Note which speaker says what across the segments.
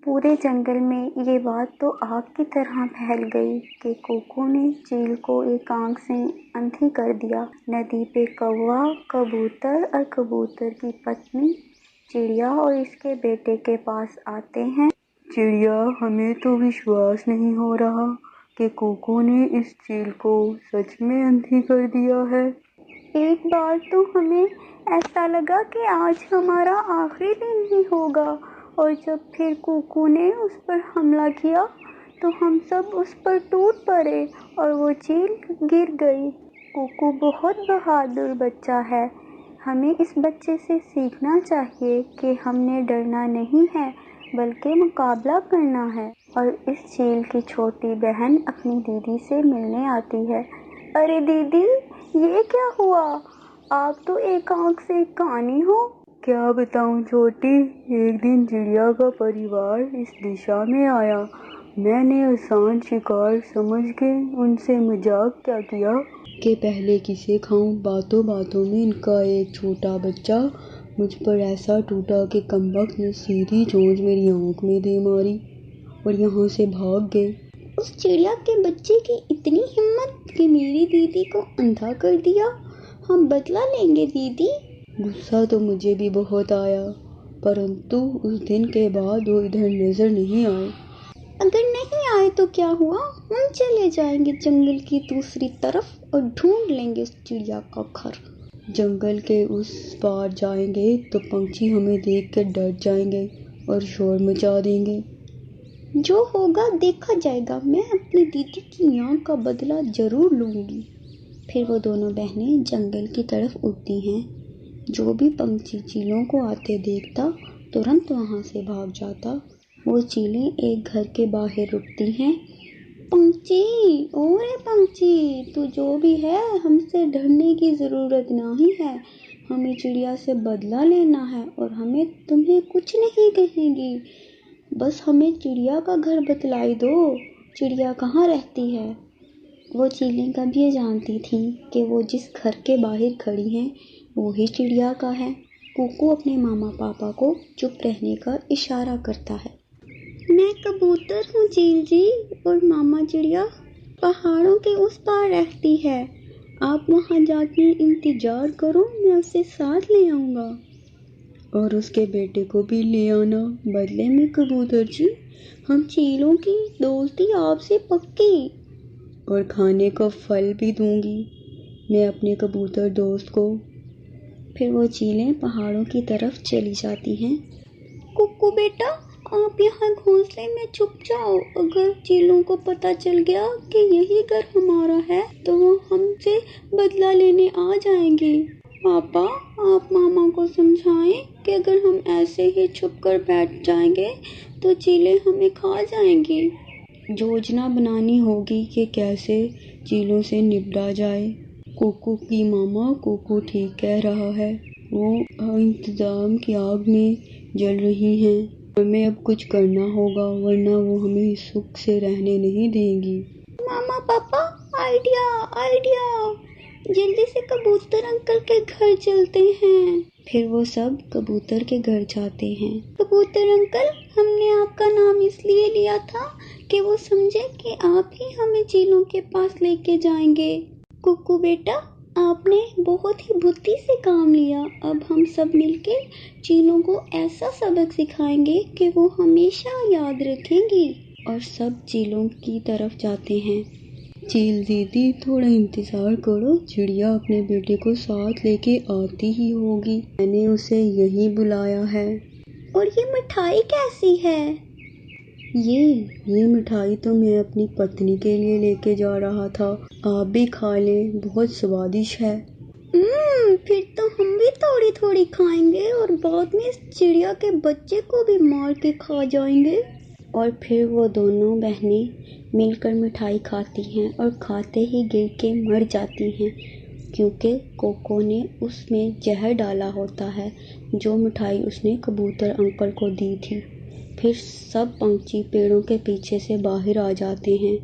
Speaker 1: پورے جنگل میں یہ بات تو آگ کی طرح پھیل گئی کہ کوکو نے چیل کو ایک آنکھ سے اندھی کر دیا۔ ندی پہ کوا، کبوتر اور کبوتر کی پتنی چڑیا اور اس کے بیٹے کے پاس آتے ہیں۔ چڑیا، ہمیں تو وشواس نہیں ہو رہا کہ کوکو نے اس چیل کو سچ میں اندھی کر دیا ہے۔ ایک بار تو ہمیں ایسا لگا کہ آج ہمارا آخری دن ہی ہوگا، اور جب پھر کوکو نے اس پر حملہ کیا تو ہم سب اس پر ٹوٹ پڑے اور وہ چیل گر گئی۔ کوکو بہت بہادر بچہ ہے۔ ہمیں اس بچے سے سیکھنا چاہیے کہ ہم نے ڈرنا نہیں ہے بلکہ مقابلہ کرنا ہے۔ اور اس چیل کی چھوٹی بہن اپنی دیدی سے ملنے آتی ہے۔ ارے دیدی، یہ کیا ہوا؟ آپ تو ایک آنکھ سے کانی ہو۔ کیا بتاؤں چھوٹی، ایک دن چڑیا کا پریوار اس دشا میں آیا۔ میں نے آسان شکار سمجھ کے ان سے مذاق کیا کیا کہ پہلے کسے کھاؤں۔ باتوں باتوں میں ان کا ایک چھوٹا بچہ مجھ پر ایسا ٹوٹا کہ کمبخت نے سیدھی چونچ میری آنکھ میں دے ماری اور یہاں سے بھاگ گئے۔ اس چڑیا کے بچے کی اتنی ہمت کہ میری دیدی کو اندھا کر دیا۔ ہم بدلہ لیں گے دیدی۔ غصہ تو مجھے بھی بہت آیا، پرنتو اس دن کے بعد وہ ادھر نظر نہیں آئے۔ اگر نہیں آئے تو کیا ہوا؟ ہم چلے جائیں گے جنگل کی دوسری طرف اور ڈھونڈ لیں گے اس چڑیا کا گھر۔ جنگل کے اس پار جائیں گے تو پنچھی ہمیں دیکھ کر ڈر جائیں گے اور شور مچا دیں گے۔ جو ہوگا دیکھا جائے گا، میں اپنی دیدی کی آنکھ کا بدلہ ضرور لوں گی۔ پھر وہ دونوں بہنیں جنگل کی طرف اڑتی ہیں۔ جو بھی پنچھی چیلوں کو آتے دیکھتا ترنت وہاں سے بھاگ جاتا۔ وہ چیلیں ایک گھر کے باہر رکتی ہیں۔ پنچھی، اورے پنچھی، تو جو بھی ہے، ہم سے ڈرنے کی ضرورت نہیں ہے۔ ہمیں چڑیا سے بدلہ لینا ہے اور ہمیں تمہیں کچھ نہیں کہیں گی۔ بس ہمیں چڑیا کا گھر بتلائی دو۔ چڑیا کہاں رہتی ہے؟ وہ چیلیں کب یہ جانتی تھیں کہ وہ جس گھر کے باہر کھڑی ہیں وہی چڑیا کا ہے۔ کوکو اپنے ماما پاپا کو چپ رہنے کا اشارہ کرتا ہے۔ میں کبوتر ہوں چیل جی، اور ماما چڑیا پہاڑوں کے اس پار رہتی ہے۔ آپ وہاں جا کے انتظار کرو، میں اسے ساتھ لے آؤں گا۔ اور اس کے بیٹے کو بھی لے آنا۔ بدلے میں کبوتر جی، ہم چیلوں کی دوستی آپ سے پکی، اور کھانے کا پھل بھی دوں گی میں اپنے کبوتر دوست کو۔ پھر وہ چیلیں پہاڑوں کی طرف چلی جاتی ہیں۔ کوکو بیٹا، آپ یہاں گھونسلے میں چھپ جاؤ۔ اگر چیلوں کو پتہ چل گیا کہ یہی گھر ہمارا ہے تو وہ ہم سے بدلہ لینے آ جائیں گے۔ پاپا، آپ ماما کو سمجھائیں کہ اگر ہم ایسے ہی چھپ کر بیٹھ جائیں گے تو چیلیں ہمیں کھا جائیں گی۔ یوجنا بنانی ہوگی کہ کیسے چیلوں سے نپٹا جائے۔ کوکو کی ماما کوکو ٹھیک کہہ رہا ہے، وہ انتظام کی آگ میں جل رہی ہیں۔ ہمیں اب کچھ کرنا ہوگا ورنہ وہ ہمیں سکھ سے رہنے نہیں دیں گی۔ ماما پاپا، آئیڈیا آئیڈیا، جلدی سے کبوتر انکل کے گھر چلتے ہیں۔ پھر وہ سب کبوتر کے گھر جاتے ہیں۔ کبوتر انکل، ہم نے آپ کا نام اس لیے لیا تھا کہ وہ سمجھے کہ آپ ہی ہمیں چیلوں کے پاس لے کے جائیں گے۔ کوکو بیٹا، آپ نے بہت ہی بدھی سے کام لیا۔ اب ہم سب مل کے چیلوں کو ایسا سبق سکھائیں گے کہ وہ ہمیشہ یاد رکھیں گی۔ اور سب چیلوں کی طرف جاتے ہیں۔ چیل دیدی، تھوڑا انتظار کرو، چڑیا اپنے بیٹے کو ساتھ لے کے آتی ہی ہوگی، میں نے اسے یہیں بلایا ہے۔ اور یہ مٹھائی کیسی ہے؟ یہ مٹھائی تو میں اپنی پتنی کے لیے لے کے جا رہا تھا، آپ بھی کھا لیں، بہت سوادش ہے۔ پھر تو ہم بھی تھوڑی تھوڑی کھائیں گے اور بعد میں اس چڑیا کے بچے کو بھی مار کے کھا جائیں گے۔ اور پھر وہ دونوں بہنیں مل کر مٹھائی کھاتی ہیں اور کھاتے ہی گر کے مر جاتی ہیں، کیونکہ کوکو نے اس میں زہر ڈالا ہوتا ہے جو مٹھائی اس نے کبوتر انکل کو دی تھی۔ پھر سب پنچھی پیڑوں کے پیچھے سے باہر آ جاتے ہیں۔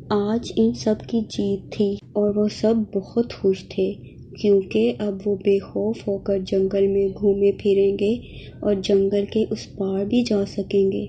Speaker 1: آج ان سب کی جیت تھی اور وہ سب بہت خوش تھے، کیونکہ اب وہ بے خوف ہو کر جنگل میں گھومے پھریں گے اور جنگل کے اس پار بھی جا سکیں گے۔